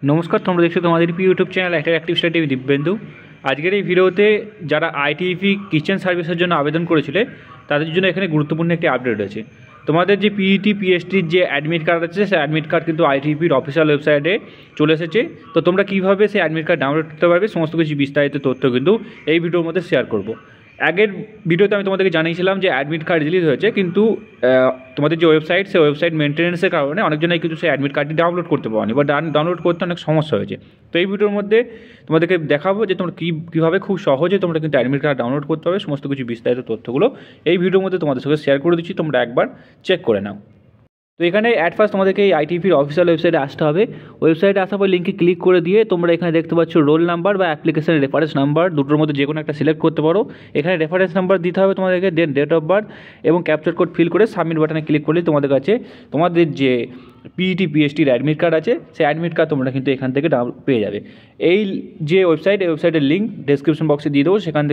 নমস্কার, তোমরা দেখছো তোমাদের ইউটিউব চ্যানেল একটা অ্যাক্টিভ স্টাডি দিব্যেন্দু। আজকের এই ভিডিওতে যারা আইটিইপি কিচেন সার্ভিসের জন্য আবেদন করেছিলে তাদের জন্য এখানে গুরুত্বপূর্ণ একটি আপডেট আছে। তোমাদের যে পিইটি পিএসটির যে অ্যাডমিট কার্ড আছে সেই অ্যাডমিট কার্ড কিন্তু আইটিইপির অফিসিয়াল ওয়েবসাইটে চলে এসেছে। তো তোমরা কীভাবে সেই অ্যাডমিট কার্ড ডাউনলোড করতে পারবে সমস্ত কিছু বিস্তারিত তথ্য কিন্তু এই ভিডিওর মধ্যে শেয়ার করব। আগের ভিডিওতে আমি তোমাদেরকে জানিয়েছিলাম যে অ্যাডমিট কার্ড রিলিজ হয়েছে, কিন্তু তোমাদের যে ওয়েবসাইট সেই ওয়েবসাইট মেনটেন্যান্সের কারণে অনেকজনই কিন্তু সেই অ্যাডমিট কার্ডটি ডাউনলোড করতে পারেনি বা ডাউনলোড করতে অনেক সমস্যা হয়েছে। তো এই ভিডিওর মধ্যে তোমাদেরকে দেখাবো যে তোমরা কীভাবে খুব সহজে তোমরা কিন্তু অ্যাডমিট কার্ড ডাউনলোড করতে হবে। সমস্ত কিছু বিস্তারিত তথ্যগুলো এই ভিডিওর মধ্যে তোমাদের সঙ্গে শেয়ার করে দিচ্ছি, তোমরা একবার চেক করে নাও। তো এখানে অ্যাট ফার্স্ট তোমাদেরকে এই আইটিইপির অফিসিয়াল ওয়েবসাইটে আসতে হবে। ওয়েবসাইটে আসার পর লিঙ্কে ক্লিক করে দিয়ে তোমরা এখানে দেখতে পাচ্ছ রোল নাম্বার বা অ্যাপ্লিকেশন রেফারেন্স নাম্বার, দুটোর মধ্যে যে কোনো একটা সিলেক্ট করতে পারো। এখানে রেফারেন্স নাম্বার দিতে হবে তোমাদেরকে, দেন ডেট অফ বার্থ এবং ক্যাপচার কোড ফিল করে সাবমিট বাটনে ক্লিক করলে তোমাদের কাছে তোমাদের যে পিইটি পিএসটির অ্যাডমিট কার্ড আছে সেই অ্যাডমিট কার্ড তোমরা কিন্তু এখান থেকে পেয়ে যাবে। এই যে ওয়েবসাইট, এই ওয়েবসাইটের লিঙ্ক ডেসক্রিপশন বক্সে দিয়ে দেবো, সেখান থেকে